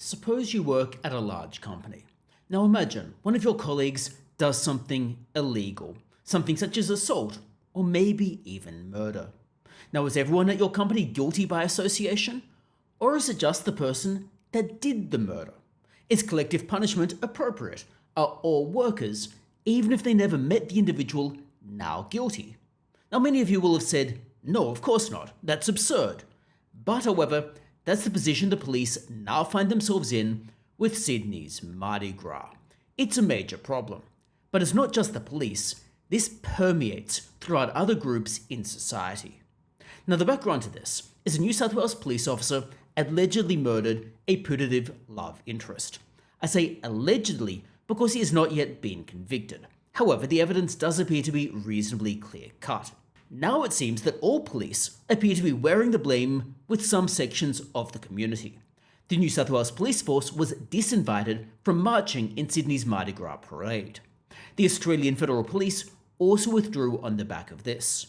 Suppose you work at a large company. Now imagine one of your colleagues does something illegal, something such as assault, or maybe even murder. Now is everyone at your company guilty by association? Or is it just the person that did the murder? Is collective punishment appropriate? Are all workers, even if they never met the individual, now guilty? Now many of you will have said, no, of course not, that's absurd. But however, that's the position the police now find themselves in with Sydney's Mardi Gras. It's a major problem. But it's not just the police, this permeates throughout other groups in society. Now the background to this is a New South Wales police officer allegedly murdered a putative love interest. I say allegedly because he has not yet been convicted. However, the evidence does appear to be reasonably clear-cut. Now it seems that all police appear to be wearing the blame with some sections of the community. The New South Wales Police Force was disinvited from marching in Sydney's Mardi Gras parade. The Australian Federal Police also withdrew on the back of this.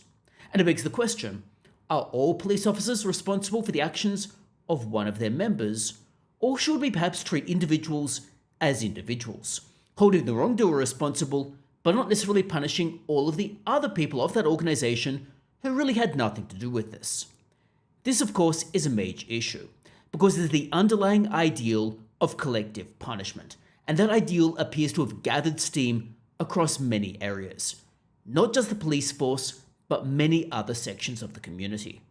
And it begs the question, are all police officers responsible for the actions of one of their members, or should we perhaps treat individuals as individuals, holding the wrongdoer responsible but not necessarily punishing all of the other people of that organisation who really had nothing to do with this? This, of course, is a major issue, because it is the underlying ideal of collective punishment, and that ideal appears to have gathered steam across many areas, not just the police force, but many other sections of the community.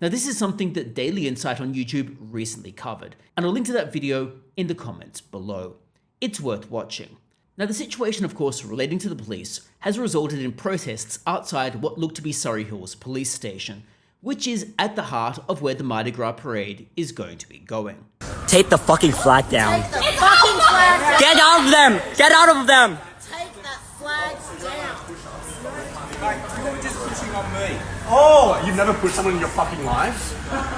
Now, this is something that Daily Insight on YouTube recently covered, and I'll link to that video in the comments below. It's worth watching. Now, the situation, of course, relating to the police has resulted in protests outside what looked to be Surrey Hills Police Station, which is at the heart of where the Mardi Gras parade is going to be going. Take the fucking flag down. Take the fucking flag down. Get out of them! Get out of them! Take that flag down. Like, you're just pushing on me. Oh, you've never put someone in your fucking lives?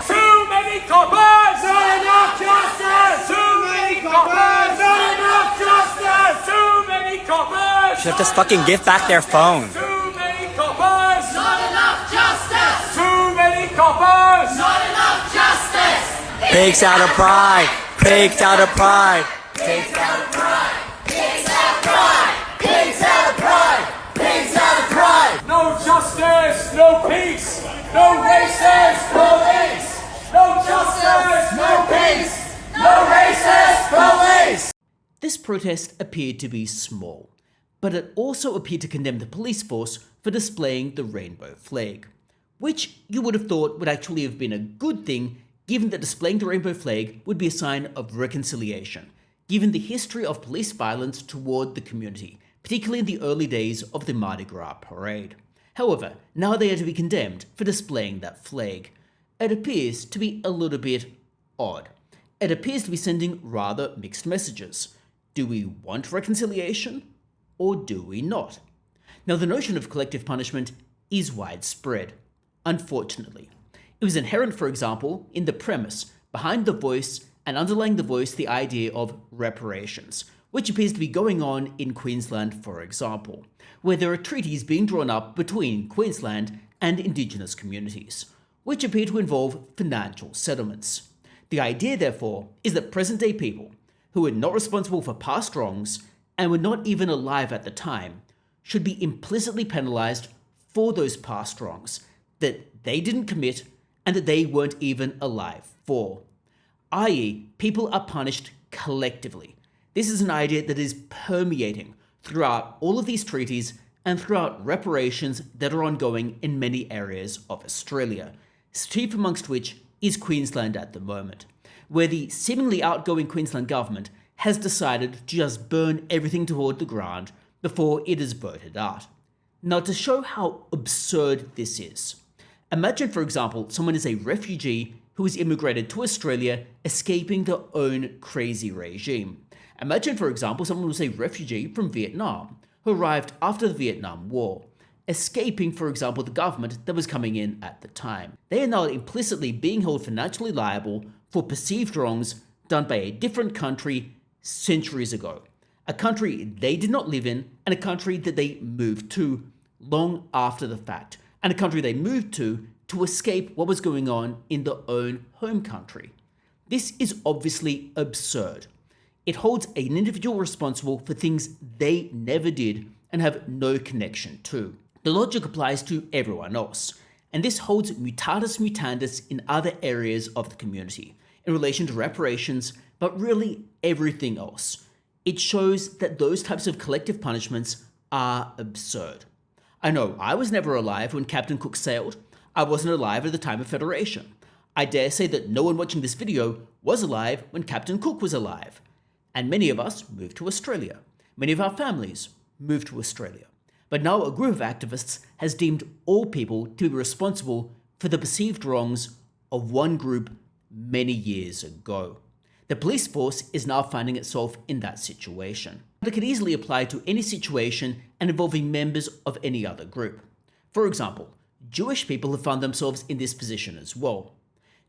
Too many coppers! Not enough justice! Too many coppers! Not enough justice! Too many coppers! Should have just fucking give back their phone. Too many coppers! Not enough justice. Too many coppers! Not enough justice. Pigs out of pride! Pigs out of pride! Pigs out of pride. Pigs out of pride. Pigs out of pride. Pigs out of pride. No justice, no peace, no racist police! No justice, no peace, no racist police! This protest appeared to be small, but it also appeared to condemn the police force for displaying the rainbow flag, which you would have thought would actually have been a good thing, given that displaying the rainbow flag would be a sign of reconciliation, given the history of police violence toward the community, particularly in the early days of the Mardi Gras parade. However, now they are to be condemned for displaying that flag. It appears to be a little bit odd. It appears to be sending rather mixed messages. Do we want reconciliation, or do we not? Now, the notion of collective punishment is widespread, unfortunately. It was inherent, for example, in the premise behind the voice and underlying the voice the idea of reparations, which appears to be going on in Queensland, for example, where there are treaties being drawn up between Queensland and Indigenous communities, which appear to involve financial settlements. The idea, therefore, is that present-day people, who are not responsible for past wrongs and were not even alive at the time, should be implicitly penalised for those past wrongs that they didn't commit and that they weren't even alive for. i.e., people are punished collectively. This is an idea that is permeating throughout all of these treaties and throughout reparations that are ongoing in many areas of Australia, chief amongst which is Queensland at the moment, where the seemingly outgoing Queensland government has decided to just burn everything toward the ground before it is voted out. Now, to show how absurd this is, imagine, for example, someone is a refugee who has immigrated to Australia escaping their own crazy regime. Imagine, for example, someone who was a refugee from Vietnam, who arrived after the Vietnam War, escaping, for example, the government that was coming in at the time. They are now implicitly being held financially liable for perceived wrongs done by a different country centuries ago. A country they did not live in, and a country that they moved to long after the fact, and a country they moved to escape what was going on in their own home country. This is obviously absurd. It holds an individual responsible for things they never did and have no connection to. The logic applies to everyone else, and this holds mutatis mutandis in other areas of the community, in relation to reparations, but really everything else. It shows that those types of collective punishments are absurd. I know I was never alive when Captain Cook sailed. I wasn't alive at the time of Federation. I dare say that no one watching this video was alive when Captain Cook was alive. And many of us moved to Australia. Many of our families moved to Australia. But now a group of activists has deemed all people to be responsible for the perceived wrongs of one group many years ago. The police force is now finding itself in that situation. But it could easily apply to any situation and involving members of any other group. For example, Jewish people have found themselves in this position as well.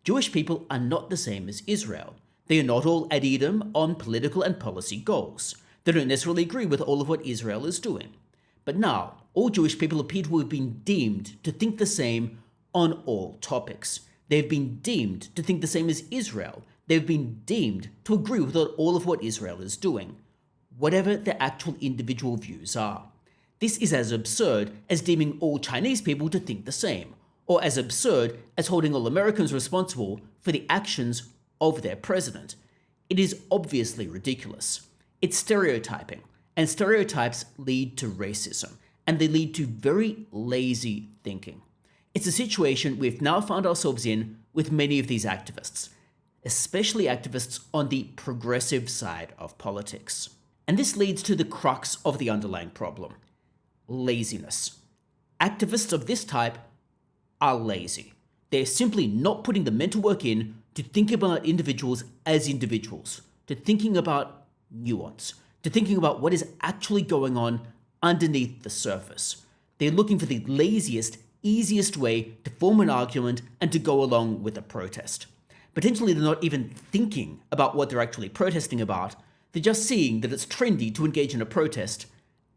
Jewish people are not the same as Israel. They are not all ad idem on political and policy goals. They don't necessarily agree with all of what Israel is doing. But now, all Jewish people appear to have been deemed to think the same on all topics. They've been deemed to think the same as Israel. They've been deemed to agree with all of what Israel is doing, whatever their actual individual views are. This is as absurd as deeming all Chinese people to think the same, or as absurd as holding all Americans responsible for the actions of their president. It is obviously ridiculous. It's stereotyping, and stereotypes lead to racism, and they lead to very lazy thinking. It's a situation we've now found ourselves in with many of these activists, especially activists on the progressive side of politics. And this leads to the crux of the underlying problem: laziness. Activists of this type are lazy. They're simply not putting the mental work in to think about individuals as individuals, to thinking about nuance, to thinking about what is actually going on underneath the surface. They're looking for the laziest, easiest way to form an argument and to go along with a protest. Potentially they're not even thinking about what they're actually protesting about. They're just seeing that it's trendy to engage in a protest,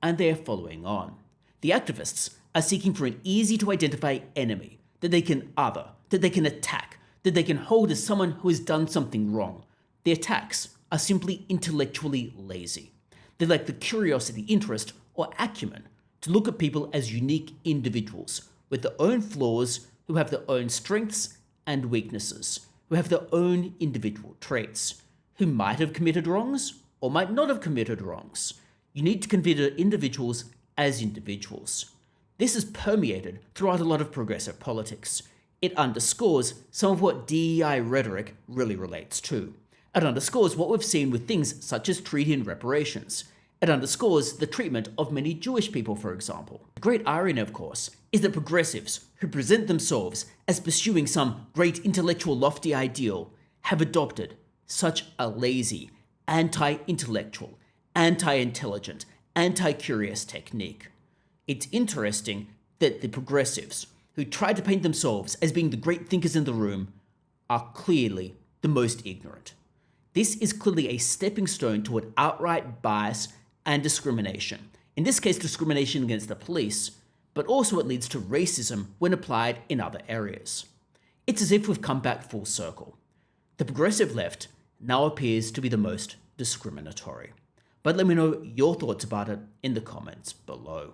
and they're following on. The activists are seeking for an easy to identify enemy that they can other, that they can attack, that they can hold as someone who has done something wrong. The attacks are simply intellectually lazy. They lack the curiosity, interest, or acumen to look at people as unique individuals with their own flaws, who have their own strengths and weaknesses, who have their own individual traits, who might have committed wrongs or might not have committed wrongs. You need to consider individuals as individuals. This is permeated throughout a lot of progressive politics. It underscores some of what DEI rhetoric really relates to. It underscores what we've seen with things such as treaty and reparations. It underscores the treatment of many Jewish people, for example. The great irony, of course, is that progressives who present themselves as pursuing some great intellectual lofty ideal have adopted such a lazy, anti-intellectual, anti-intelligent, anti-curious technique. It's interesting that the progressives who try to paint themselves as being the great thinkers in the room are clearly the most ignorant. This is clearly a stepping stone toward outright bias and discrimination. In this case, discrimination against the police, but also it leads to racism when applied in other areas. It's as if we've come back full circle. The progressive left now appears to be the most discriminatory. But let me know your thoughts about it in the comments below.